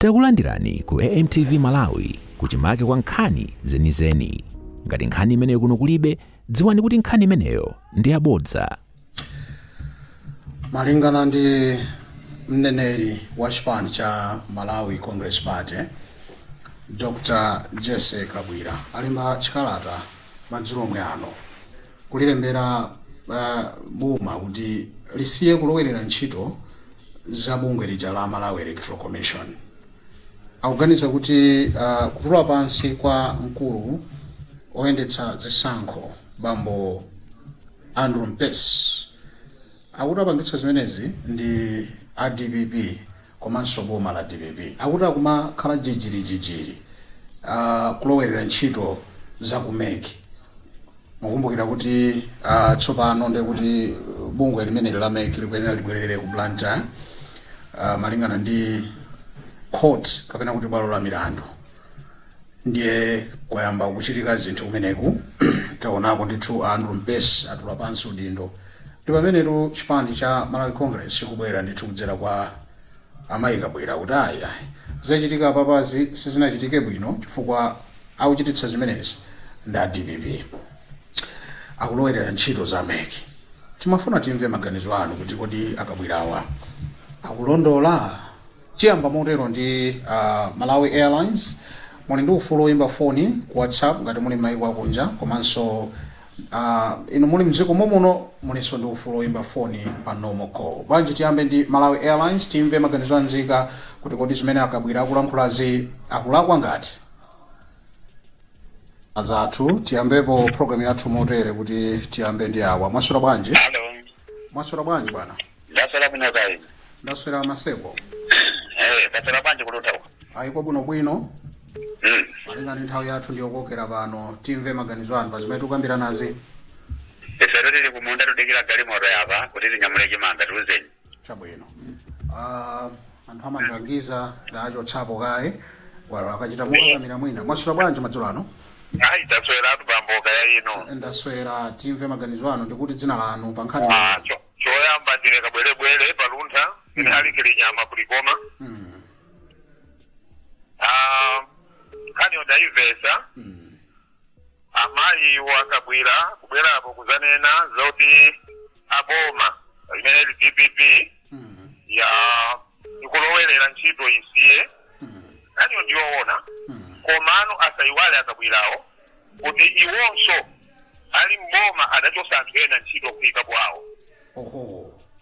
Takulandirani ku AMTV Malawi kuchimake kwa nkhani zenizeni. Ngati nkhani imeneyo kuno kulibe, dziwani kuti nkhani imeneyo ndi yabodza. Malingana ndi mneneri wa chipani cha Malawi Congress Party, Dr. Jesse Kabwira alimba chikalata madzulo omwe ano kulilembera boma kuti lisiye kulowerera ntchito za bungwe lija la Malawi Electoral Commission. Akuganiza kuti kutula pansi kwa mkulu oyendetsa zisankho bambo Andrew Mpesi akuti apangitsa zimenezi ndi DPP komanso boma la DPP. Akuti akumakhala jijiri kulowerera ntchito za kumeki. Mukumbukira kuti tsopano ndi kuti bungwe limene la meki likuyenera libwerere ku Blantyre malingana ndi court kapena kuti bwalo la milandu. Ndiye kwayamba kuchitika zinthu kumeneku. Taonako ndithu Andrew Mpesi atula pansi udindo. Ndi pamenetu chipani cha Malawi Congress chikubwera ndithu kudzera kwa amayi Kabwira kuti ayi zachitika papazi sizinachitike bwino chifukwa akuchititsa zimenezi ndi DPP. Akulowerera ntchito za meki. Timafuna timve maganizo anu kuti kodi akabwirawa akulondola. Chiyamba motero ndi Malawi Airlines. Muli ndi ufulu oyimba foni ku WhatsApp ngati muli maiko akunja, komanso inu muli mdziko momuno mulinso ndi ufulu oyimba foni pa normal call. Bwanji tiyambe ndi Malawi Airlines timve maganizo anzika kuti kodi zimene akabwira akulankhulazi akulakwa ngati. Azathu tiyambepo program yathu motere kuti tiyambe ndi awa. Mwaswera bwanji? Hello. Mwaswera bwanji bwana? Ndaswera bwino kai. Ndaswera maseko. Ndaswera bwanji kulutawa. Ayiko bwino. Malingana nthawi yathu ndiyokokera pano timve maganizo anu pa zimene tikukambira nazi. Esero tili kumunda tudikira galimoto yapa kuti tinyamule chimanga tiuzeni. Chabwino. Anthu amandilangiza ndacho tsapo kaye wala akachita mukamira mwina. Mwaswera bwanji madzulo ano? Ayi ndaswera tupamboka ya ino. Ndaswera timve maganizo anu ndikuti dzina lanu pa nkhani. Choyamba ndine kabwelebwele paluntha ine alikili nyama kulikoma. Kani odaivesa amayi wakabwira kubwerapo kuzanena zoti aboma imene DPP ya ikulowerera ntchito isiye kani ndiyoona komano asayiwale akabwirawo kuti iwonso ali mboma adachosa anthu ena ntchito kuyika bwawo.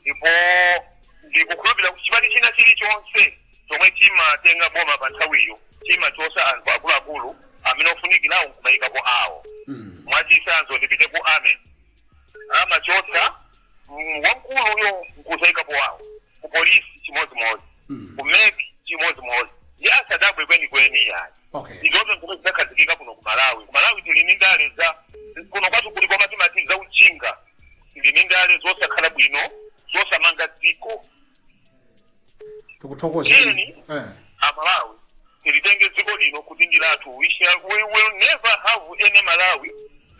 Ndipo ndikukhulupirira kuti chipani china chilichonse chomwe chimatenga boma pa nthawiyo chimachosa anthu akuluakulu amene ofunikirawo nkumayikapo awo. Mwachisanzo ndipite ku ame amachotsa wamkuluyo nkuzayikapo awo, ku polisi chimodzimodzi, ku meki chimodzimodzi, ndi asadabwe kwenikweni yayi. Izozo zomwe zidakhazikika kuno ku Malawi. Ku Malawi tili ndi ndale za kuno kwathu kuli koma timati za ujinga. Tili ndi ndale zosakhala bwino, zosamanga dziko. Tikuthokozeni. Malawi tilitenge dziko lino kuti ndi lathu. We will never have any Malawi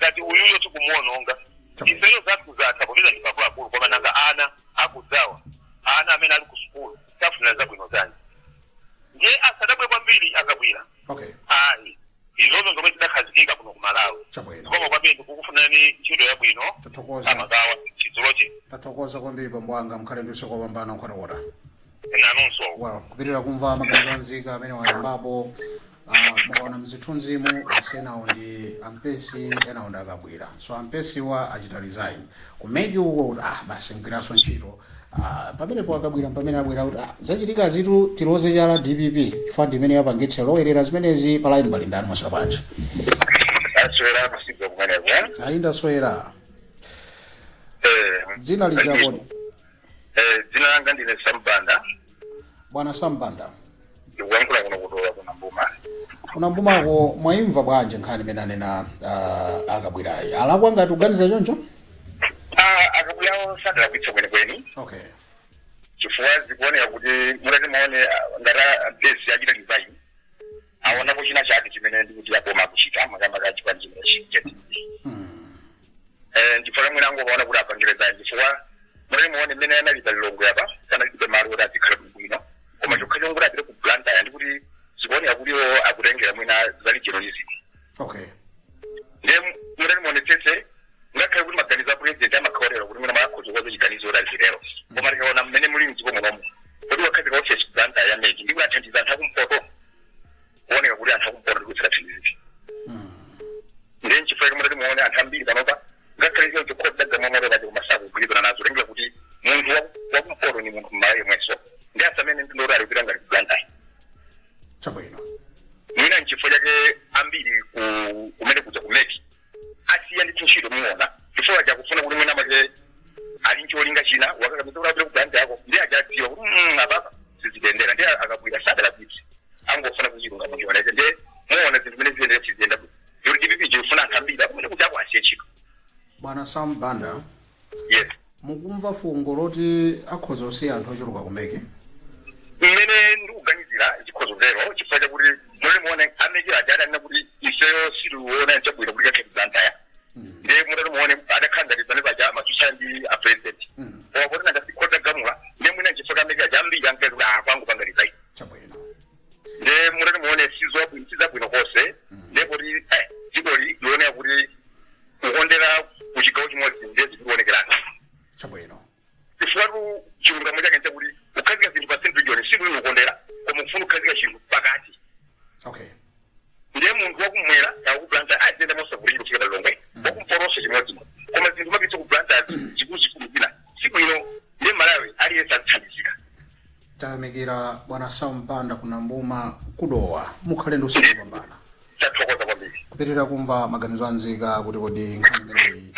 that uyuyo tikumuononga. Ifeyo zathu zatha popeza ndi pakuluakulu koma nanga ana akudzawa, ana amene ali ku sukulu tafuna zabwino zanji. Ndiye asadabwe kwambiri akabwira. Ayi izozo zomwe zidakhazikika kuno ku Malawi. Koma kwambiri ndikukufunani ntchito yabwino. Tathokoza. Amagawa chidzolochi. Tathokoza kwambiri bambo anga mkhale ndi usiku wopambana nkhotokota. Nanunso. Kupitirira kumva maganizo anzika amene wayambapo mukaona mzithunzimu asenawo ndi Ampesi enawo ndi akabwira. So Ampesi wa achita resign. Kumeki uko basi mgwiraso ntchito. Pamenepo akabwira pamene abwera kuti zachitika zitu tiloze chala DPP fund imene yapangitsa lowerera zimenezi pa line balindani mwaswera bwanji. Aswera masiku kumeneko. Ayi ndaswera. Dzina lijabodi. Dzina langa ndine Sambanda. Bwana Sambanda. Ndikuyankhula kuno kutola kuna mbuma. Kuna mbumako mwayimva bwanji nkhani imene anena akabwirayi. Alakwa ngati uganiza choncho? Akabwirawo sadala kuitsa kwenikweni. Chifukwa zikuoneka kuti mutati muone ngati Mpesi achita resign. Aonapo china chake chimene ndikuti aboma kuchita makamba ka chipani chimene chiti. Chifukwa mwina angoona kuti apangire resign chifukwa mutati muone mmene analipa lilongo yapa kana libe malo kuti azikhala bwino. Koma chokha chongoti apite ku Blantyre ndi kuti kuoneka kuliwo akutengera mwina zali journalism. Okay. Murani monetete ngakhale kuti maganizo a president amakhaolera kuti mwina makhoza kwazo chiganizo la lero. Koma tikaona mmene muli mdziko munomu. Kodi wakhazika office kuganda ya meji ndi kuyathandiza anthu akumpoto. Kuoneka kuti anthu akumpoto ndikutsira thandizi. Ndiye nchifukwa murani muone anthu ambiri panopa ngakhale izo zikhoda gamamoro baje kumasaku kulibana nazo lengera kuti munthu wakumpoto ni munthu mmaye mweso. Ndi asamene ndilorari kupita ngati kuganda. Chabwino. Mwina nchifukwa chake ambiri kumene kuja kumeki asiya ndi ntchito muona chifukwa cha kufuna kuti mwina make ali ncholinga china wakakamiza kuti kuganda yako ndi ajadziwa apapa sizitendera ndi akabwira sadala kuti angofuna kuchilunga muchioneke ndi muona zinthu zimene ziyendera chiziyenda kuti DPP jifuna anthu ambiri akumene kuti ako asiye ntchito. Bwana Sam Banda. Yes. Mukumva fungo loti akhoza kusiya anthu ochuluka kumeki? Mmene ndikuganizira chikhozo lero chifukwa chakuti muli muone ameki ajada na kuti ifeyo siluona chabwino kuti kakhe kuganda ndiye mutatu muone adakhandaliza ne baja masusa ndi a president opo tena ngasikhoza gamula ndiye mwina chifukwa ameki ajambira nkezo kwangu pangaliza iyi Chabwino. ndiye mutatu muone sizabwino konse ndiye kuti dzikoli lione kuti kukondera kuchigawo chimodzi ndiye zikuonekerana. Chabwino. Chifukwa chilungamo chake nchakuti ukhazika zinthu pa central region sibwino kukondera koma ufuna ukhazika chinthu pakati. Okay. Ndiye munthu wakumwera yakupulanta azenda mosavulira kufika palongwe wakumporose chimodzi koma zinthu mapitsa kupulanta chikuluchikulu sibwino ndiye Malawi aliyense athandizika. Tayamikira Bwana Sam Banda kuna Mbuma kudowa mukhale ndi usiku wabwino. Tathokoza kwambiri. Kupitirira kumva maganizo anzika kuti kodi nkhani imeneyi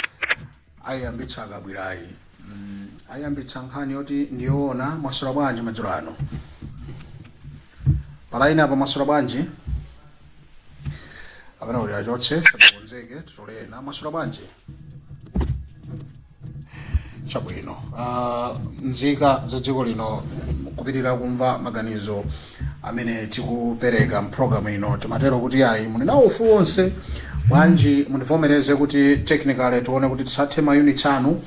ayambitsa akabwirayi. Ayambitsa nkhani yoti ndiyoona mwasula bwanji madzulo ano. Palaina apa mwasula bwanji? Apana uli achotse sakonzeke tutolena mwasula bwanji. Chabwino. Nzika za dziko lino kupitirira kumva maganizo amene tikupereka mprogramu ino timatero kuti ayi muli nawo ufulu wonse bwanji mundivomereze kuti technically tuone kuti tisathe ma units anu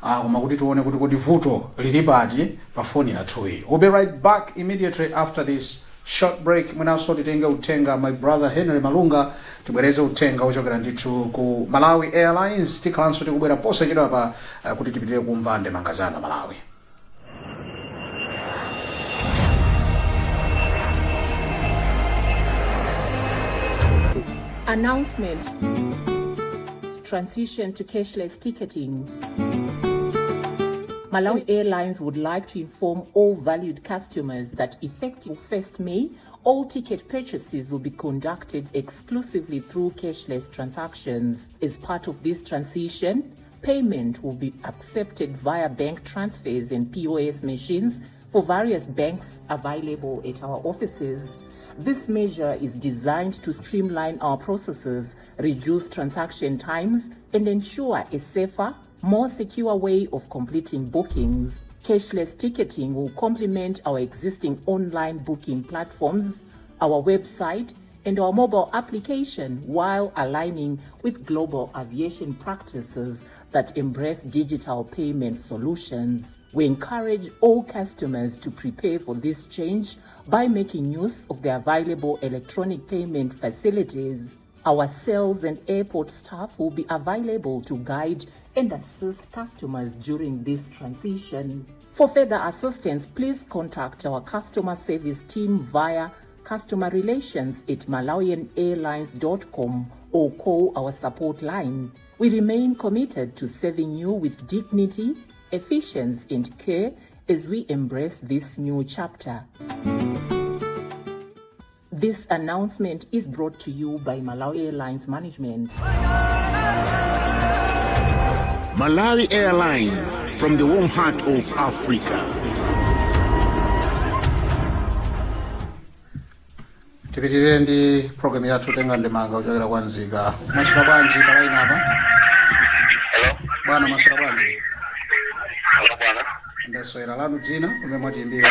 koma kuti tuone kuti kodi vuto lili pati pa phone yathuyi. We'll be right back immediately after this short break. Mwinaso titenge utenga my brother Henry Malunga tibwereze utenga uchokera ndithu ku Malawi Airlines tikhalanso tikubwera posachedwa pa kuti tipitire kumva ndemangazana Malawi. Announcement. Transition to cashless ticketing. Malawi Airlines would like to inform all valued customers that effective 1st May, all ticket purchases will be conducted exclusively through cashless transactions. As part of this transition, payment will be accepted via bank transfers and POS machines for various banks available at our offices. This measure is designed to streamline our processes, reduce transaction times, and ensure a safer, more secure way of completing bookings. Cashless ticketing will complement our existing online booking platforms, our website, and our mobile application while aligning with global aviation practices that embrace digital payment solutions. We encourage all customers to prepare for this change by making use of the available electronic payment facilities. Our sales and airport staff will be available to guide and assist customers during this transition. For further assistance, please contact our customer service team via customerrelations@malawianairlines.com or call our support line. We remain committed to serving you with dignity, efficiency, and care as we embrace this new chapter. This announcement is brought to you by Malawi Airlines Management. Malawi Airlines, from the warm heart of Africa. Tipitirire ndi program yathu tenga ndemanga uchokera kwa nzika. Masula bwanji palaina apa? Hello. Bwana masula bwanji. Hello bwana. Ndaswera lanu dzina kumene mwatiimbira.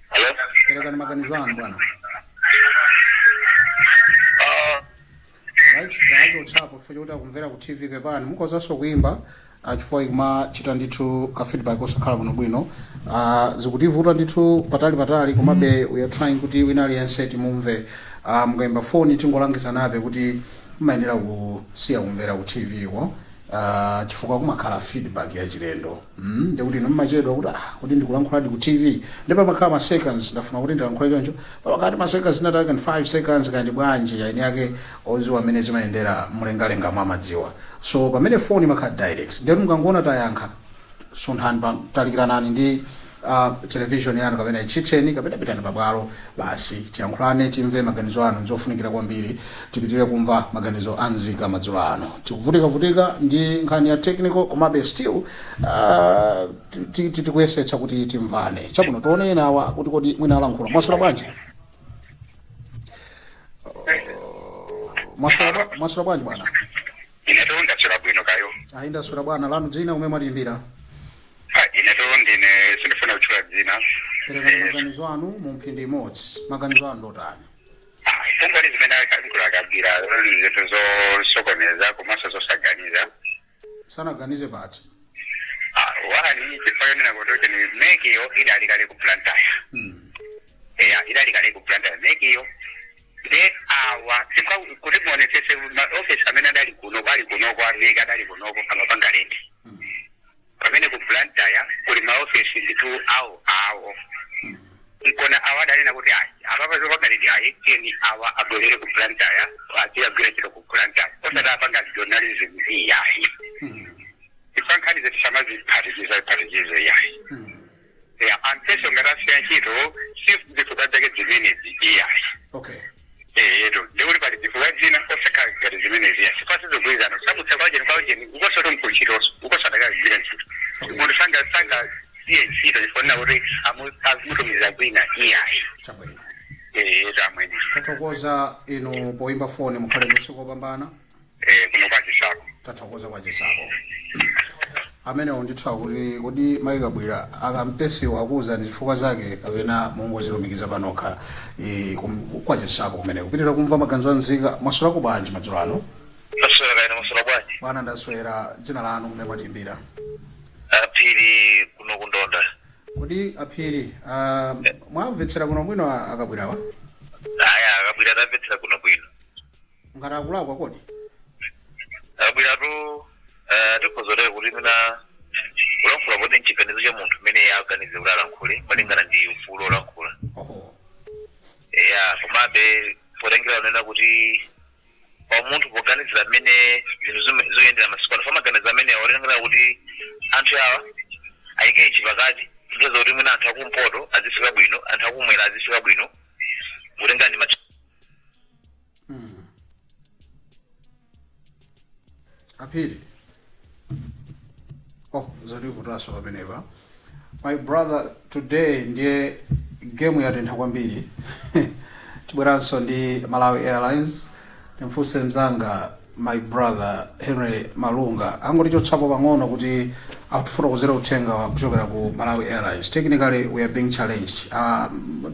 Hello. Perekani maganizo anu bwana. Right, tacho chapo fujo kuti akumvera ku TV pepani mukozanso kuimba chifukwa ikuma chita ndithu ka feedback osakhala bwino zikutivuta ndithu patali komabe we are trying kuti wina aliyense timumve. Mukayimba foni tingolangizanabe kuti mumayenera kusiya kumvera ku TV ko chifukwa kumakhala feedback ya chilendo ndikuti nomachedwa kuti ndikulankhuladi ku TV ndipo pamakhala ma seconds ndafuna kuti ndilankhule choncho pakati ma seconds nataka 5 seconds kandi bwanji yaini yake oziwa amene zimayendera mlengalenga mwa madziwa. So pamene phone makhala direct ndipo mukangona tayankha sunthani talikiranani ndi television yanu kapena ichitseni kapena pitani pabwalo basi tiyankhulane timve maganizo anu nzofunikira kwambiri tipitire kumva maganizo anzika madzulo ano. Tikuvutika ndi nkhani ya technical komabe still tikuyesetsa kuti timvane chabwino tione nawa kuti kodi mwina alankhula. Mwasula bwanji? Mwasula bwanji bwana? Ine to ndasula bwino kayo. Ndasula bwana lanu dzina umwe mwatimbira? Ine to ndine sindifuna kuchula dzina. Pereka maganizo anu mu mphindi imodzi. Maganizo anu ndotani? Kumbali zimene akankula kabira zetu zosokoneza komanso zosaganiza. Sanaganize pati? Wani chifukwa nina kuti ni make yo idali kale ku plantaya. Idali kale ku plantaya make yo. De awa chifukwa kuti muonesese ma office amene adali kuno kwa mega adali kuno amapanga leti. Pamene ku plantaya kuli ma office nditu awo. Nkona awa dali na kuti ababa zobanga leti ayekeni awa abwerere ku plantaya ati agreetero ku plantaya. Osada apanga journalism iyayi. Ifankani zetu samazi partigize yayi. Anteso ngarafia nchito chief difugata ke zimene iyayi. Okay. Leuri pali difugajina osaka gari zimene iyayi. Sipasi zobwiza no sabu tsabaje nkauje ukoso ndo mkuchiro ukoso daga zile nchito. Mundu sanga siye nchito ifona uri amutumiza kwina iyayi. Chabwino. Zamweni. Tathokoza inu poimba foni mukhale lusiko pambana. Kuno kwa chisako. Tathokoza kwa chisako. Amene onditwa kuti kodi Maika Bwira akampesi wakuza ndi chifukwa zake kapena Mungu zilumikiza panokha kwa chisako kumene kupitira kumva maganizo anzika. Mwasula ku bwanji madzulo ano? Mwasula bwanji. Bwana ndaswera dzina lanu kumene mwatimbira? Aphiri kuno kundonda. Kodi Aphiri mwamvetsera kuno bwino akabwirawa? Akabwira adamvetsera kuno bwino. Ngati akulakwa kodi? Akabwira tu tikozole kuti mina ulankhula kuti nchiganizo cha munthu mmene aganize kuti alankhule malingana ndi ufulu olankhula. Komabe potengera unena kuti pa munthu poganizira mmene zinthu zoyendera masiku ano pamaganiza amene olengera kuti anthu awa ayike chipakati ngeza kuti mwina anthu akumpoto azifika bwino anthu akumwera azifika bwino kulenga ndi Aphiri. Zarivutaswa pamenepa. My brother, today ndiye game yatentha kwambiri. Tibweranso ndi Malawi Airlines. Timfunse mzanga my brother Henry Malunga. Angoti chotsapo pang'ono kuti akufuna kuzera uthenga kuchokera ku Malawi Airlines. Technically we are being challenged.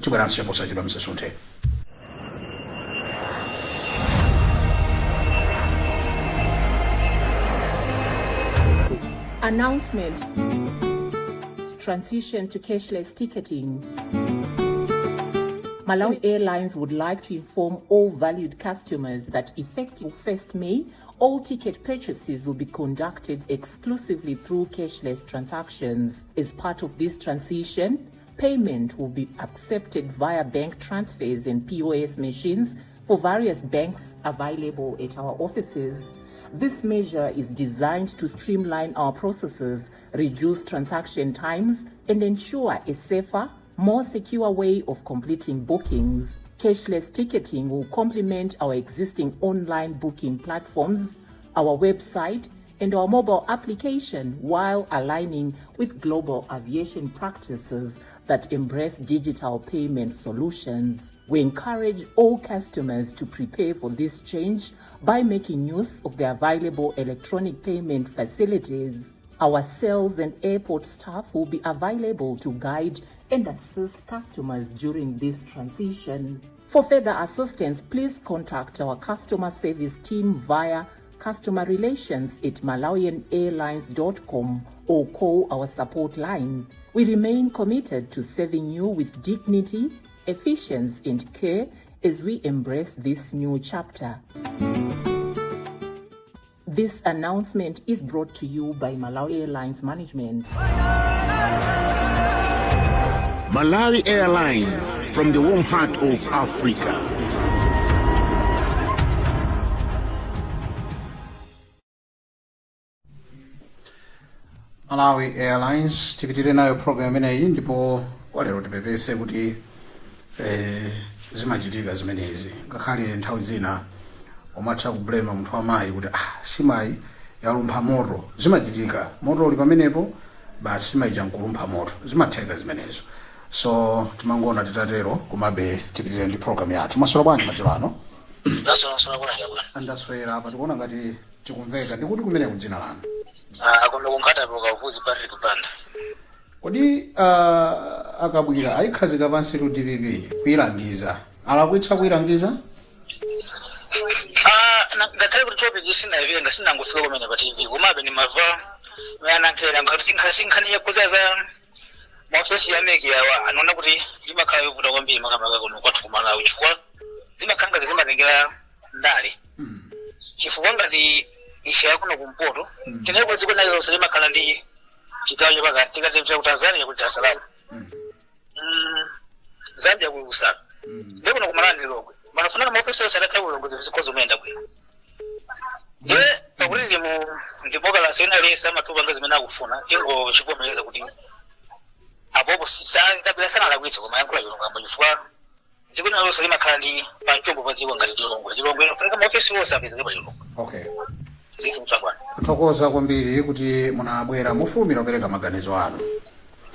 Tibweranso posachedwa msesunthe. Announcement. Transition to cashless ticketing. Malawi Airlines would like to inform all valued customers that effective 1st May, all ticket purchases will be conducted exclusively through cashless transactions. As part of this transition, payment will be accepted via bank transfers and POS machines for various banks available at our offices. This measure is designed to streamline our processes, reduce transaction times, and ensure a safer, more secure way of completing bookings. Cashless ticketing will complement our existing online booking platforms, our website, and our mobile application while aligning with global aviation practices that embrace digital payment solutions. We encourage all customers to prepare for this change by making use of the available electronic payment facilities. Our sales and airport staff will be available to guide and assist customers during this transition. For further assistance, please contact our customer service team via customer relations at malawianairlines.com or call our support line. We remain committed to serving you with dignity, efficiency and care as we embrace this new chapter. This announcement is brought to you by Malawi Airlines Management. Malawi Airlines, from the warm heart of Africa. Malawi Airlines tipitire nayo program imeneyi ndipo walero tipepese kuti zimachitika zimenezi ngakhale nthawi zina umatha kublema munthu amayi kuti simayi yalumpha moto zimachitika moto uli pamenepo basi simayi nkulumpha moto zimatheka zimenezo so timangona titatero kumabe tipitire ndi program yathu masolo bwanji majirano andaswera apa tikuona ngati tikumveka ndikuti kumene kudzina lanu kuno kunkhata uvuzi Patrick Banda. Kodi akabwira ayikhazika pansi tu DPP kuyilangiza alakwitsa kuyilangiza ngathale kuti topic isina ivenga sinangofika kumene pa TV komabe ni mava mayanankhera ngati sinkhani yakuzaza maofesi ya meki yawa anaona kuti zimakhala yovuta kwambiri makamaka kuno kwathu kumalawi chifukwa zimakhanga zimatengera ndale chifukwa ngati ife yakuno kumpoto tineko dziko nayo lonse limakhala ndi chigawo chapakati tikati cha Tanzania kuti Dar es Salaam Zambia ku Lusaka ndipo kuno kumalandi longwe manafunana maofisi yonse atakhala ulongozi zikozo umeenda bwino pakuti ndipo kala sena lesa matuba ngazi mena kufuna tingo chivomereza kuti apopo kabila sana alakwitsa koma yankula yolonga chifukwa dziko nayo lonse limakhala ndi pachombo pa dziko ngati lilongwe inafunika maofisi yonse apezeke pa lilongwe. Okay. Kuthokoza kwambiri kuti munabwera mufumira kupereka maganizo anu.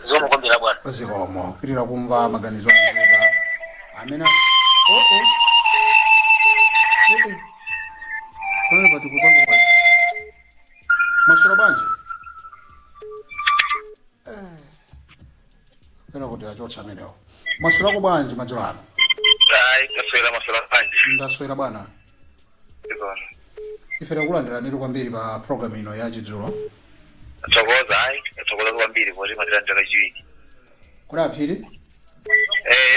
Zikomo kwambiri bwana. Zikomo kutirira kumva maganizo anu amena Pano pati kupanga kwa masoro banje Pena kuti achocha meneo masoro ko banje majorano Ndaswera masoro banje Ndaswera bwana Ifera kulandira niru kwambiri pa program ino ya chidzulo Tokoza kwambiri kuti matirandira chiwiri Kula phiri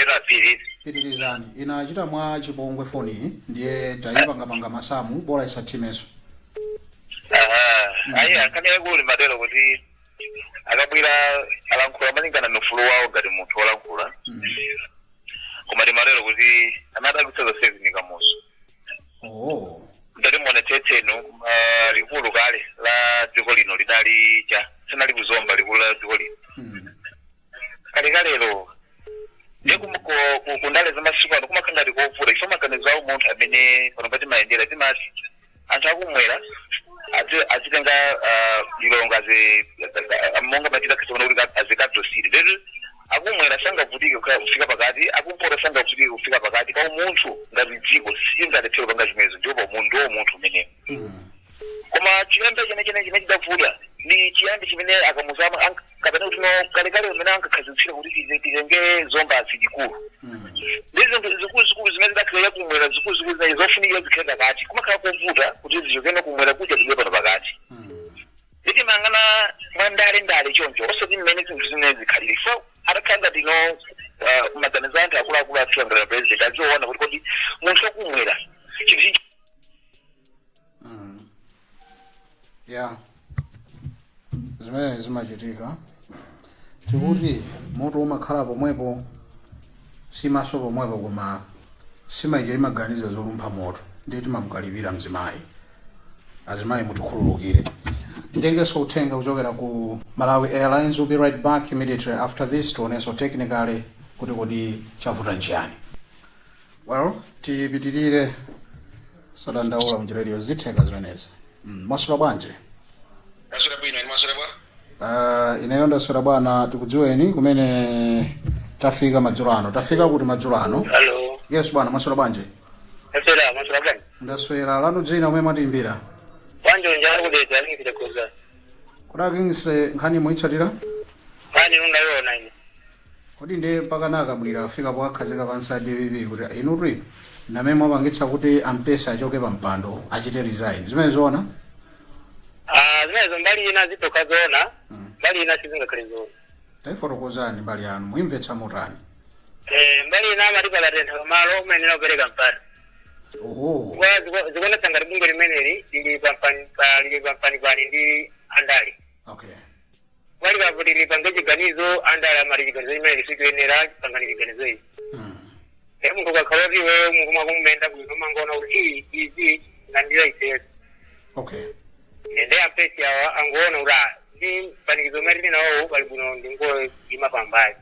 era phiri Pitirizani inachita mwa chipongwe foni ndiye tayipanga masamu bora isatimeso akanene kuli madero kuti akabwira alankhula malingana nofulu wawo ngati munthu olankhula koma ndi madero kuti amadabitsa saving kamuso ndati mwone teteno likulu kale la dziko lino lidali sinali kuzomba likulu la dziko lino kalero kundale zamasiku ano kumakhala ndi kovuta ifo maganizo awo munthu amene pano pati mayendera timati anthu akumwera azitenga lilonga monga machita kachona kuti azikadosiri lero akumwera sangavutike kufika pakati akumpota sangavutike kufika pakati pa munthu ngati dziko singathetero panga chimenezo ndipo munthu umeneyo koma chiyambi chene chidavuta ndi chiyambi chimene akamuzama kapena kuti kalekale umene ankakhazikitsira kuti titenge zomba zikulu ndizo zikulu zimene zidakhale kumwera zikulu zinayi zofunika zikhenda pakati kumakhala kovuta kuti zichokene kumwera kuja zidye pano pakati nditi mangana mwandale choncho osati mmene zinthu zimene zikhalire so atakhala tino maganizo anthu akuluakulu athu angala president aziona kuti kodi munthu akumwera chinthu Yeah. Zimene zimachitika tikuti moto umakhala pomwepo simaso pomwepo koma simaija imaganiza zolumpha moto ndiye timamukalipira mzimayi azimayi mutikhululukire titengeso uthenga kuchokera ku Malawi Airlines. Will be right back immediately after this tionenso technically kuti kodi chavuta nchiyani. Well, tipitirire sadandaula mjiradio zithenga zimenezi. Masura bwanje. Masura bwino, masura bwa. Inayonda sura bwana tikudziweni kumene tafika majurano. Tafika kuti majurano. Hello. Yes bwana, masura bwanje. Masura bwanje. Ndaswera lanu dzina umwe matimbira. Bwanje njalo kudeta ngipita kuza. Kudaki ngisire nkhani muitsatira? Nkhani unayona ine. Kodi ndiye mpaka nakabwira afika po akhazika pansi DPP kuti inu tuli namene mwapangitsa kuti ampesa achoke pa mpando achite resign zimene zoona zimenezo mbali ina zitoka zoona mbali ina sizingakhale zoona taifotokozani mbali yanu muimvetsa motani mbali ina amatipala tentha malo umenera kupereka mpando zikuonetsa ngati bungwe limeneli lili pampani ndi andale okay wali kaputi lipange chiganizo andale amati chiganizo limene lisikuyenera pangani chiganizo izi muntu ukakhala kuti iweyo mukuma kumenda bwino mangona kuti izi ngandira itero okay ende ampesi awa angoona kuti ndi panikizo mali nawo pali bwino ndingoyima pambali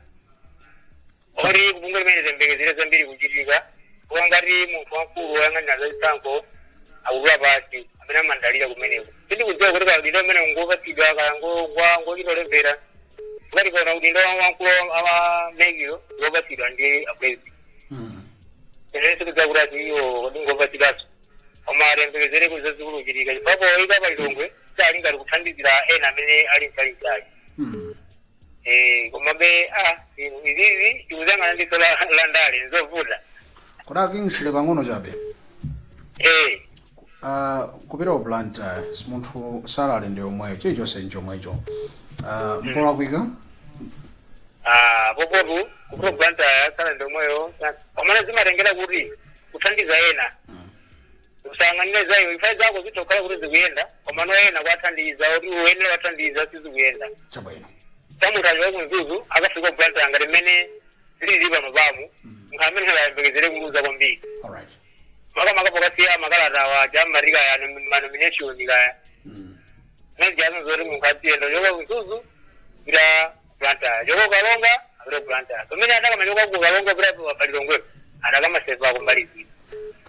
ori kubungwe limene zembekezere zambiri kuchitika kuwa ngati munthu wamkulu woyang'anira zachisankho akudula pasi amene amandalira kumeneko sindikudziwa kuti kaudindo amene ngopatsidwa ngochitolembera ukati kaona udindo wamkulu amamekiro ngopatsidwa ndi apresident ene sikudziwa kuti ati iyo kodi ngopatsidwaso koma atembekezere kuti zazikulu kuchitika chipapo ika palilongwe sali ngati kuthandizira ena amene ali msalinsayi komabe izizi tikuzangana ndiso la ndale nzovuta koda Kingsley pang'ono chabe kupita ku Blantyre munthu salale ndi omweyo chilichonse nchomwecho mpola kuika popotu kupita ku Blantyre salale ndi omweyo pamene zimatengera kuti kuthandiza ena usang'anire zayo ifa zako zitokhala kuti zikuyenda komano ena kwathandiza kuti uyenera kwathandiza sizikuyenda chabwino tamutacho wakunzuzu akafika ku Blantyre ngati mmene zilili pano pamu ngamene alayembekezere kuluza kwambiri alright makapokasiya makalata wa jamarika ya manomination kaya neziyazo zoti munkatiyenda yoko kunzuzu ila Blantyre yoko kalonga apita ku Blantyre pamene atakamanyoka ku kalonga pita palilongwepo atakamasepa kumbalizira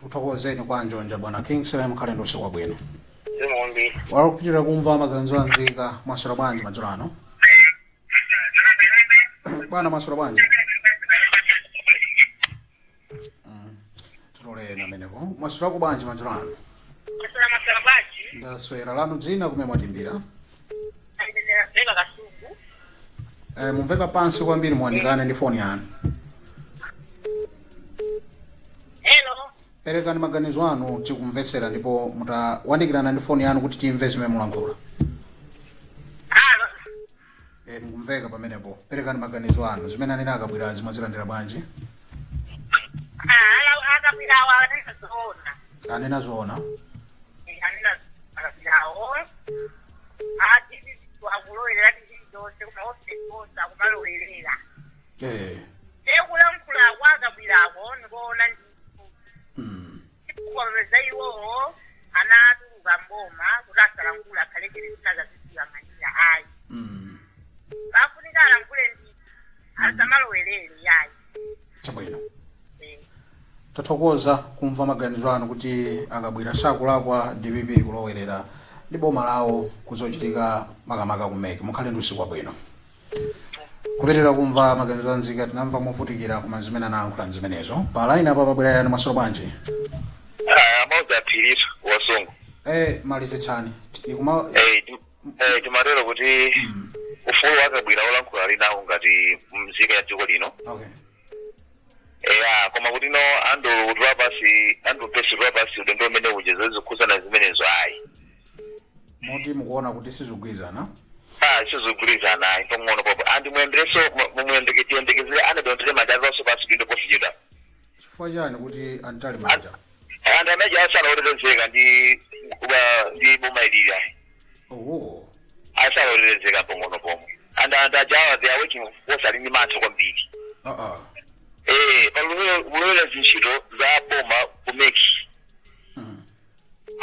tuthokozeni kwa njonja bwana Kingsley mkhale ndo usiku wabwino zimawambiri walikupitirira kumva maganizo anzika mwasula bwanji madzulo ano bwana mwasula bwanji tutolena amenepo mwasula kubwanji madzulo ano ndaswera lanu dzina kumene mwatimbira mumveka pansi kwambiri muandikane ndi foni yanu perekani maganizo anu tikumvetsera ndipo mutawandikirana ndi foni yanu kuti timve zimene mulankhula mukumveka pamenepo perekani maganizo anu zimene anene akabwerazi mwazilandira bwanji anena zoona iwowo anatuluka mboma kuti asalangula khalekere zinaza zisiyang'anira ayi bafunika alangule ndi asamalowerere yayi chabwino tathokoza kumva maganizo anu kuti akabwera sakulakwa DPP kulowerera ndi boma lawo kuzochitika makamaka kumeke mukhale ndi usiku wabwino kupitirira kumva maganizo anzika tinamva mofutikira kuma zimene anayankhula zimenezo pa line apa pabwera yani masolo bwanji amauza phiriso wasungu malizitsani timatero kuti ufulu wakabwira olankhula linawo ngati mzika ya dziko lino okay koma kuti no andu pesi twapasi udendo umene ujeza zikhuzana zimenezo ayi moti mukuona kuti sizigwirizana sizigwirizana ayi pang'ono popo andimuyembereso mumuyembekezere anadontere manja azonso pasi udendo posiyida chifukwa chani kuti antali manja and ameja asalowerezeka ndi boma ilili ayi asalowerezeka pang'ono pomwe and ajawa they are working force alini matha kwambiri palulera zintchito za boma kumeki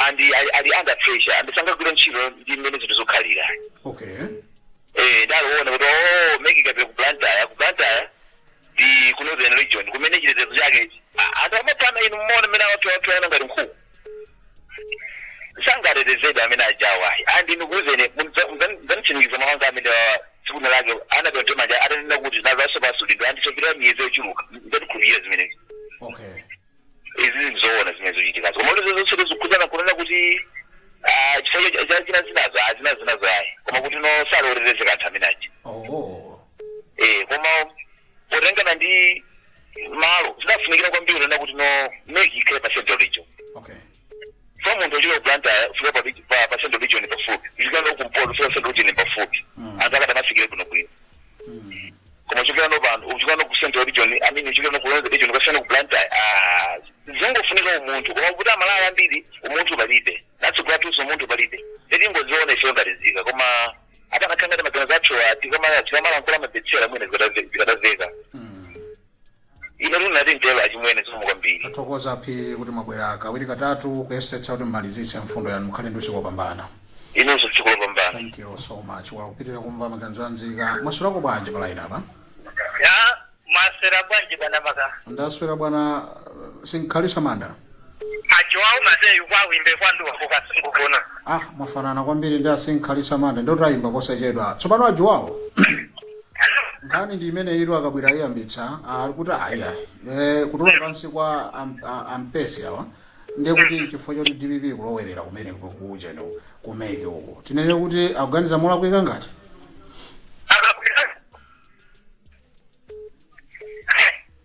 and ali under pressure and sangagwira ntchito ndi mmene zinthu zokhalira okay ndaliona kuti meki ikapita ku Blantyre ndi ku Northern Region kumene chitetezo chake anthu amapana inu mmona mmene awathu ngati mkhuku sangatetezedwa amene ajawa andi ndikuwuzeni mzanitsimikiza mawanga amene tsiku lake anadonte manja atanena kuti nazaso pasulidwa andichokera miyezi yochuluka ndatikhulupirira zimenezi okay izi zoona zimene zochitikazo koma kuti zonse zikukhuzana kunena kuti chifukwa chachina zinazo ayi koma kuti no salowerezeka anthu amene aja koma potengana ndi malo zidafunikira kwambiri na kuti no make ikale pa central region. Okay. From muntu ochira kuplanta fika pa central region pafupi. Ilikana kumpoto fika central region pafupi. Ataka mafikire kuno bwino. Koma chikana no bantu, uchikana ku central region, amini chikana ku region ukasana kuplanta zingofunika umuntu koma kuti amalaya ambiri umuntu balide. Natsogolatuso umuntu balide. Ndeti ngoziona ife ngalizika koma atakakanga magana athu ati kama nkula mabetchera mwene zikadaveka. Ino lunati ntelo achimwene zimu kwambiri. Tathokoza phi kuti mabwera kawiri katatu kuyesetsa kuti mmalizitse mfundo yanu mukhale ndi usiku wopambana. Inonso usiku wopambana. Thank you so much. Wakupitira kumva maganizo anzika. Mwaswera bwanji pa line apa? Ya maswera bwanji bwana maka. Ndaswera bwana sinkhalisha manda. Ajoao mazeyu kwa wimbe kwandu wakukasungukuna. Mwafanana kwambiri ndi asinkhalisa manda ndo tayimba posachedwa. Tsopano ajoao. Nkhani ndi imene iro akabwira iyambitsa ali kuti kutula pansi kwa ampesi awa ndiye kuti chifukwa choti DPP kulowerera kumene kuja no kumeke uko tinene kuti akuganiza mola kuika ngati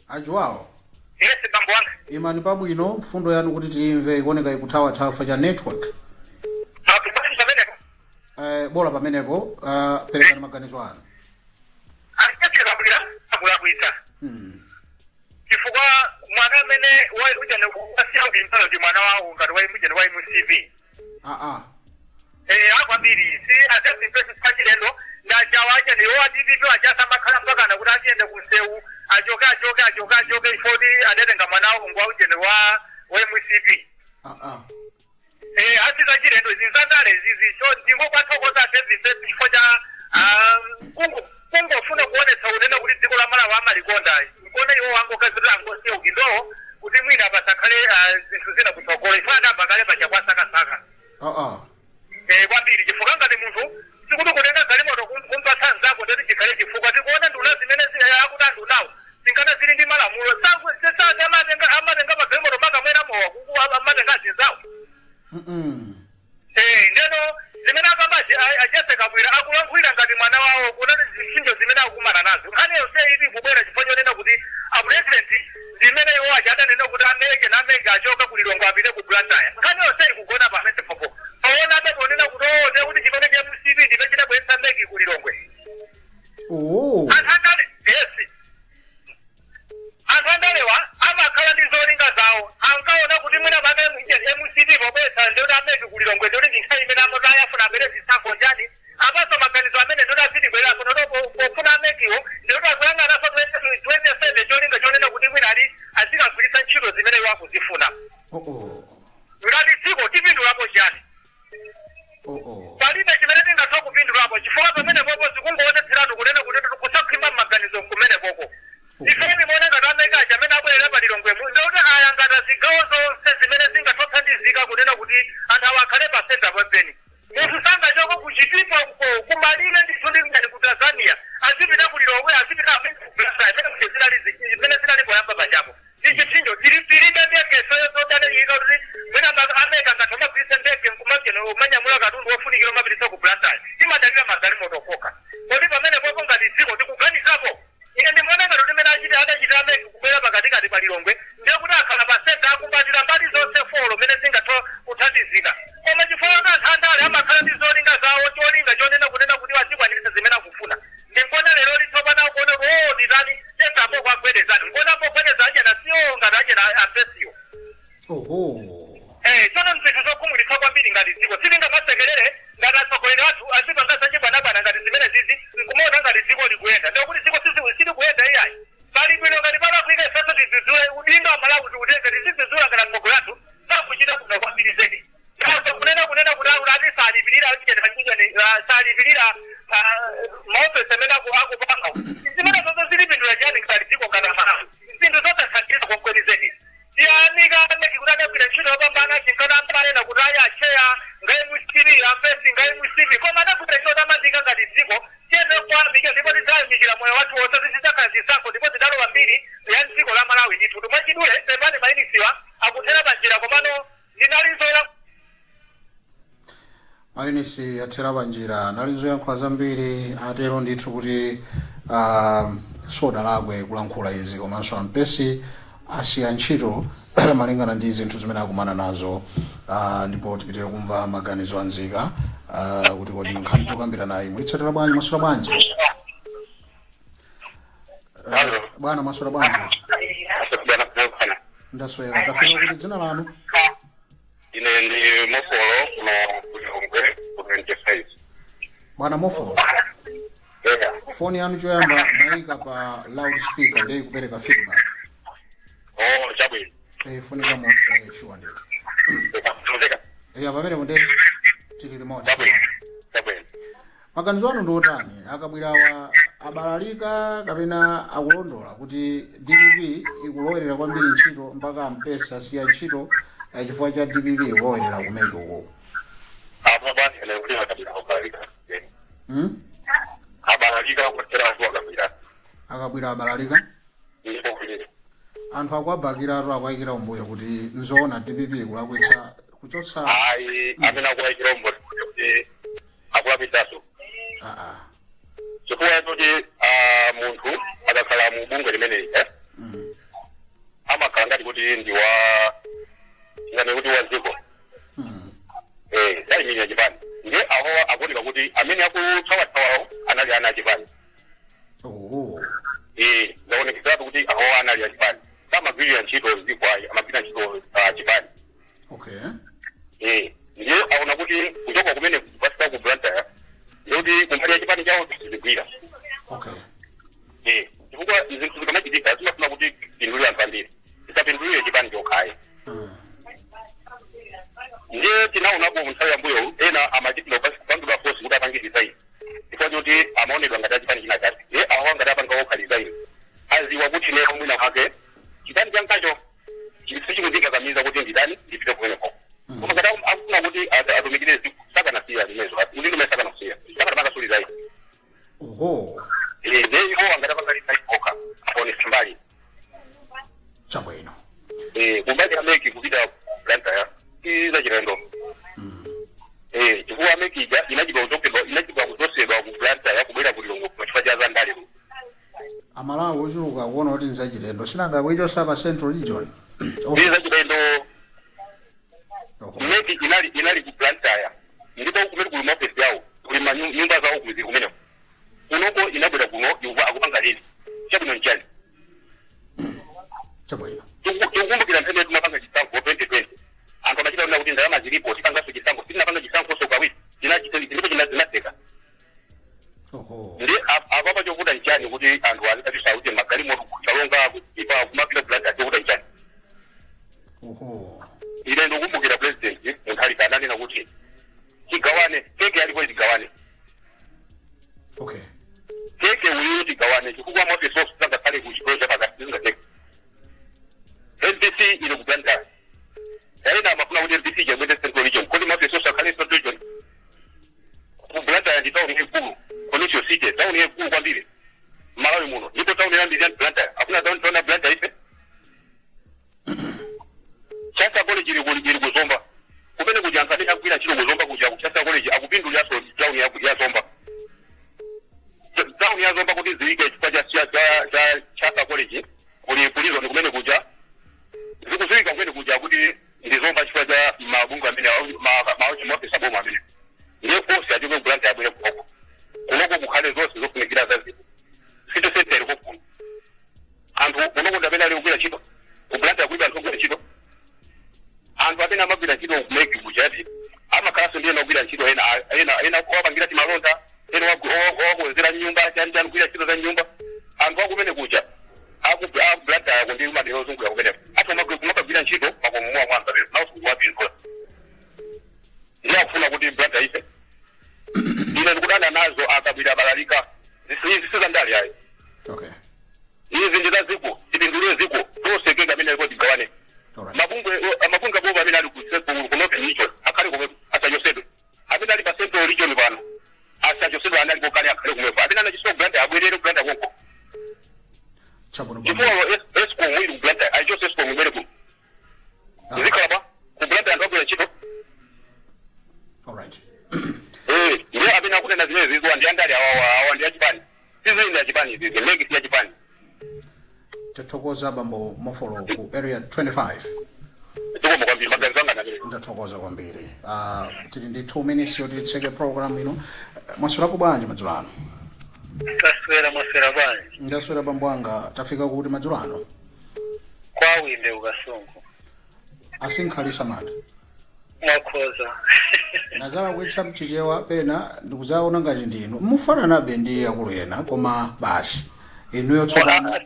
ajoao. Yes bambwanga. Imani pabwino mfundo yanu kuti tiimve ikuoneka ikuthawa thafa cha network. Bola pamenepo perekani maganizo anu. Chifukwa mwana amene ujana wasiya ulimpalo ndi mwana wawo ngati waimujana waimuCV. Akwambiri si atasi mpesi pachilendo ndachawaja ni owa DPP wachasa makhala mpaka na kuti achiyende kunsewu ajoka ifoti adetenga mwana wawo ngwa ujana waimuCV. Asita chilendo zinzandale zizo ndingo kwathokoza atezise chifo cha kungofuna kuonetsa unena kuti dziko la Malawi amalikonda nkone iwo wango kazira ngosiya ukindo kuti mwina pasakhale zinthu zina kutsogolo ifana bakale pachakwasakasaka. Kwambiri chifukwa ngati munthu sikuti kutenga galimoto kumpatsa nzako ndoti chikhale chifukwa tikuona nduna zimene akuti anthu nawo zinkana zili ndi malamulo sasa amatenga magalimoto makamwena mowa amatenga zinzawo. Ndeno zimene akamazi ajese kabwira akulankhulira ngati mwana wawo kunati zinthu zimene akumana nazo nkhani yonse ili kubwera chifukwa chonena kuti apresident zimene iwo achadanena kuti ameke achoka kulilongo apite ku Blantyre nkhani yonse ikugona pamene popo paona abekonena kuti kuti chimene cha MCB ndipe chidabweretsa meki kulilongwe. Anthu andalewa amakhala ndi zolinga zawo ankaona kuti mwina pake MCB pobwetsa ndoti ameki kulilongwe ndoti ndinkhayi imene amotayafuna amene zisankho njani apaso maganizo amene ndoti azitibwera kuno pofuna amekiwo ndoti akuyang'anaso 27 cholinga chonena kuti mwina ali azikagwiritsa ntchito zimene iwo akuzifuna. Ngati dziko tipindulapo chani? Palibe chimene tingatha kupindulapo chifukwa pamene popo zikungoonetseratu kunena kuti kusakhwima maganizo kumene koko. Ifeni timaona ngati ameka aja amene abwerera pa lilongwemu ndoti ayangata zigawo zonse zimene zingathandizika kunena kuti anthu awo akhale pa senta pempeni. Munthu sangachoka kuchitipo kumalire ndithu ndi ngati ku Tanzania azipita kulilongwe azipita imene zinali poyamba pachapo. Ichipsinjo tilibe ndekeso yozodaneyika kuti mwina ameka ngati amagwiritsa ndege nkumakeno umanyamula katundu wofunikira umapititsa ku Blantyre imadalira magalimoto okha. Kodi pamene popo ngati dziko tikuganizapo ine ndimaona ngati limene adachita ameki kubwera pakatikati pa lilongwe ndiye kuti akhala pa senta akumbatira mbali zonse folo mene zingatha kuthandizika. Koma chifukwa anthu andale amakhala ndi zolinga zawo cholinga chonena kunena kuti wazikwanirisa zimene akufuna. Ndinkona lero litsopana kuona nditani sentapo kwagwedezani nkonapo gwedeza aja nasiyo ngati aja na apesiyo. Chono mzinthu zokhumudwitsa kwambiri ngati dziko silingapasekerere ngati atsogoleri athu azipangasa bwanabwana ngati zimene zizi nkumaona ngati dziko likuyenda ndikuti dziko silikuyenda iyayi. Pali bwino ngati palakwika ifeso tizidzule udindo wa Malawi tiutenge tizidzula ngati atsogoleri athu sakuchita kuno kwambiri zedi. Kunena kuti ati salipirira maofesi amene akupanga zimene zonse zilipindula chani ngati dziko ngati Malawi zinthu zotathandiza kwakweli zedi. Tiyanika ameki kuti adagwira ntchito yopambana chinkana amanena kuti ayi acheya ngai musiri ampesi ngai musivi koma adagwira ntchito tamazika ngati dziko tiyende kwamike ndipo tidzayimikira moyo wathu wonse zizidzakhala zisankho ndipo zidalowa mbiri ya dziko la Malawi ndithu tumachidule pepani mainisiwa akuthera panjira komano ndinalinzoya mainisi athera panjira nalinzoyankhula zambiri atero ndithu kuti soda lagwe kulankhula izi komanso ampesi asiya ntchito malingana ndi zinthu zimene akumana nazo ndipo tipitire kumva maganizo anzika kuti kodi nkhani tokambira naye mwitsatira bwanji masura bwanji bwana masura bwanji ndaswera tafika kuti dzina lanu ine ndi Mofolo kuno kulongwe ku 25 bwana Mofolo phone yanu choyamba mayika pa loudspeaker ndiye kupereka feedback chabwino phone kamo sure ndeti pamene munde tili remote chabwino maganizo anu ndi otani akabwirawa abalalika kapena akulondola kuti DPP ikulowerera kwambiri ntchito mpaka ampesa asiya ntchito chifukwa cha DPP ikulowerera kumeki uko abalalika kutera watu akabwira akabwira abalalika anthu akuabakira atu akuayikira umbuyo kuti nzoona DPP kulakwitsa kuchotsa amene akuayikira umbuyo kuti akulapitaso chifukwa kuti munthu akakhala mu bungwe limeneli amakhala ngati kuti ndi wa ngati kuti waziko yali minya chipani ndiye aho akuoneka kuti amene akuthawawo anali ana achipani zaonekesatu kuti aho anali achipani samagwirira ntchito zikwayi amagwirira ntchito chipani ndiye aona kuti kuchoka kumene kupasika ku Blantyre ndikuti kumbali ya chipani chawo zigwira chifukwa zinthu zikamachitika zimafuna kuti pindulire anthu ambiri tisapindulire chipani chokhayi ndiye tinaonapo nthawi yambuyo ena amachitira kupangidwa force kuti apange design chifukwa choti amaonedwa ngati achipani china chake awo ngati apanga okha design aziwa kuti lero mwina wake chipani chankacho sichikundikakamiza kuti ndidani ndipite kumeneko koma ngati akufuna kuti atumikire sakanasiya limezo kuti lume sakanasiya sakanapakasulizayi ndiye iwo angati apanga design okha aonesa mbali chabwino kumbali ameki kupita Blantyre izachilendo chifukwa amekija inachidwa kuzosedwa ku Blantyre kubwera kulilongo chifukwa cha zandali amalawi ochuluka kuona kuti nzachilendo sinanga kuichosa pa Central Region izachilendo meki inali ku Blantyre ndipo kumene kuli maofesi yawo kuli nyumba zawo kuli kumeneko kunoko inabwera kuno akupanga lini chabwino nchani chabwino tikukumbukira nthawi timapanga chisankho 2020 anthu amachita kuti ndalama zilipo tipangaso chisankho tinapanga chisankho sokawiri ndipo chinateka ndi apapa chovuta nchani kuti anthu atisaute magalimoto kuchalonga ipa kumapita Blantyre chovuta nchani ine ndikukumbukira president munthalika ananena kuti tigawane keke alipo tigawane keke uyu tigawane chifukwa maofesi osanga kale kuchikolo cha pakati zingateka NPC ile ku Blantyre yaina amafuna kuti NPC chemwende Central Region kodi maofesi osakale Central Region ku Blantyre ndi town ikulu Commercial City town ikulu kwambiri Malawi muno ndipo town ya Mbizani Blantyre akuna town ya Blantyre ife Chasa College ili kuzomba kumene kujankane akwira chilo kuzomba kuja ku Chasa College akupindulira so town ya Zomba town ya Zomba kuti ziwike chifukwa cha Chasa College kuli kulizo ni kumene kuja zikuziwika kumene kuja kuti ndizomba chifukwa cha mabungu amene maochi maofesi aboma amene ndiye kosi achiko Blantyre abwere kuko kunoko kukhale zonse zofunikira zazi sito senteri kokuno anthu kunoko ndamene ali kugwira ntchito ku Blantyre kulibe anthu ogwira ntchito anthu amene amagwira ntchito kumeki kujati amakhalaso ndiye nogwira ntchito ena wapangira timalonda ena wakuwezera nyumba chani kugwira ntchito za nyumba anthu akumene kuja aku Blantyre kundi madero ozungulira kumeneko ati kumagwira ntchito makomumwa mwanza lero nausukuwapindula ndiye akufuna kuti Blantyre ife ine ndikudana nazo akabwira abalalika zisizandali ayi izi ndida ziko tipindulire ziko tosekeka amene aliko tigawane mabungwe aboma amene ali ku Northern Region akhale kumwepo asachosedwe amene ali pa Central Region pano asachosedwe ana aliko kale akhale kumwepo amene anachisoka Blantyre abwerere ku Blantyre koko chifukwa esco mwili ku Blantyre aichose esco mwere kuno zikhala pa ku Blantyre anthu agwira ntchito ndiye amene akunena zimene zizwa ndi andali awa ndi achipani sizili ndi achipani zizi megi si achipani tathokoza bambo Mofolo ku area 25. Ndikoma kwambiri maganizo anga nabere. Ndathokoza kwambiri. Tili ndi 2 minutes yoti ticheke program ino. Mwaswera kubwanji madzulo ano? Mwaswera bwanji. Ndaswera bambo anga, tafika kuti madzulo ano? Kwa winde ukasungu. Asinkhalisa manda. Mwakhoza. Nazala kuitsa mchichewa pena ndikuzaona ngati ndinu. Mufana na bendi yakulu yena koma basi. Inuyo tsopano.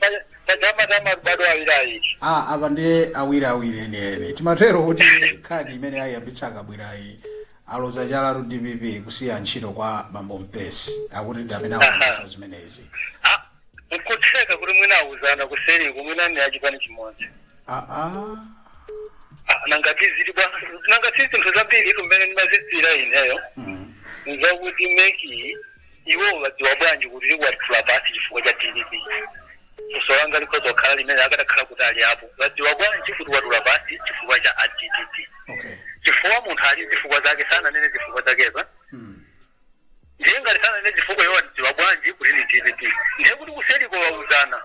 Tama bado awirayi. Apa ndiye awiri ene. Timatero kuti khadi imene ayambitsaka bwirayi. Aloza jala ru DPP kusiya ntchito kwa bambo Mpesi. Akuti ndamene akuyesa zimenezi. Nkutheka kuti mwina awuzana kuseri kumwina ni achipani chimodzi. Nangati zinthu zambiri kumene ndimazitsira ineyo. Nzakuti meki iwo wadziwa bwanji kuti likwatula basi chifukwa cha DPP. Kusowanga likozo khala limene akadakhala kuti ali apo. Wadziwa bwanji kuti watula basi chifukwa cha DPP. Okay. Chifukwa munthu ali zifukwa zake sana nene zifukwa zakeza. Ndiye ngati sana nene zifukwa iwo wadziwa bwanji kuti ni DPP. Ndiye kuti kuseri kwa wauzana.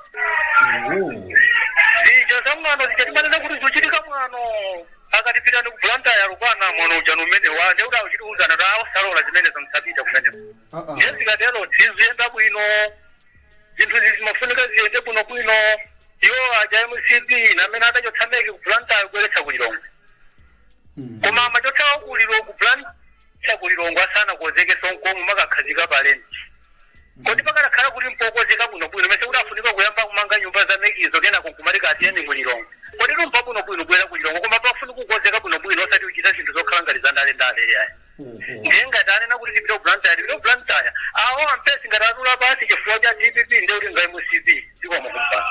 Zamano zichatimanena kuti zochitika mwano akatipita ndikubulanta yarukwana mwana uchano umene wa ndeuda uchiti uzana tawo salola zimene zamsabita kumene. Ndezikatero zizuyenda bwino zinthu zimafunika ziyende bwino iwo aja MCP namene adachotsameke kubulanta kubweretsa kulilongo. Koma amachotsawo kubulanta kulilongo asana kuozeke sonkomu makakhazika palenti. Kodi pakakhala kuti mpokozeka bwino mese kuti afunika kuyamba kumanga nyumba za mekizo kena kunkumalika atiyeni mulilongo. Kodi lumpa bwino bwera kulilongo koma pafunika kukozeka bwino osati uchita zinthu zokhala ngati za ndale yayi. Ndiye ngati anena kuti tipita kublantaya awo Mpesi ngati atula basi chifukwa cha DPP ndiye kuti nga MCP zikomo kumpana.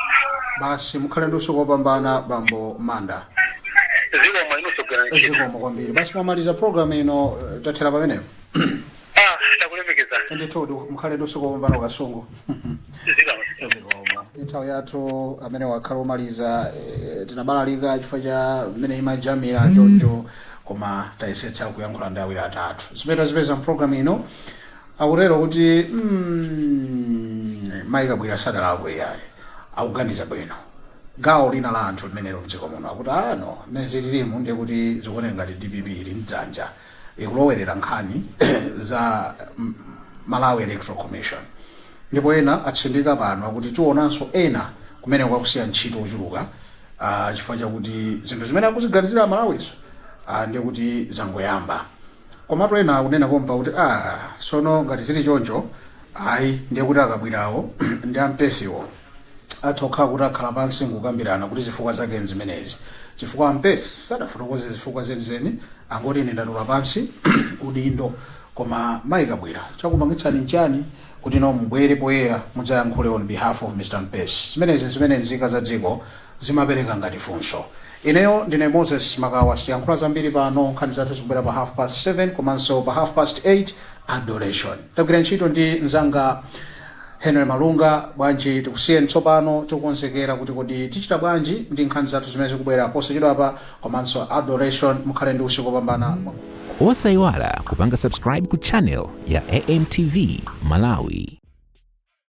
Basi mukhale ndi usiku wopambana bambo Manda. Zikomo inunso bwera ntchito. Zikomo kwambiri. Basi pamaliza program ino tathera pamenepo. Takulemekeza. Ndithu mukhale ndi usiku wopambana ukasungu. Zikomo. Nthawi yathu amene wakhala omaliza tinabalalika chifukwa cha mmene imajamira choncho koma tayesetsa kuyankhula ndi awiri atatu. Zipeza program ino akutero kuti Maika Bwira sadalakwe yayi akuganiza bwino. Gawo lina la anthu limenelo mdziko muno akuti no mezi lilimu ndiye kuti zikuoneka ngati DPP ili mdzanja ikulowerera nkhani za Malawi Electoral Commission. Ndipo ena atsindika pano akuti tionanso ena kumene kwakusiya ntchito ochuluka chifukwa chakuti zinthu zimene akuziganizira Malawiso ndiye kuti zangoyamba. Komatu ena akunena kompa kuti sono ngati zili choncho ayi ndiye kuti akabwirawo ndi Ampesiwo atokha kuti akhala pansi nkukambirana kuti zifukwa zake nzimenezi. Chifukwa Mpesi sadafotokoze zifukwa zenizeni angoti ine ndatula pansi udindo koma Maika Bwira chakupangitsani nchani kuti no mbwere poyera mudzayankhule on behalf of Mr. Mpesi. Zimene nzika za dziko zimapereka ngati funso. Ineyo ndine Moses Magawa siyankhula zambiri pano nkhani zathu zikubwera pa 7:30 komanso pa 8:30 adoration. Tagwira ntchito ndi nzanga Henry Malunga bwanji tikusiye tsopano tikukonzekera kuti kodi tichita bwanji ndi nkhani zathu zimene zikubwera posachedwa apa komanso adoration mukhale ndi usiku wopambana. Osayiwala kupanga subscribe ku channel ya AMTV Malawi.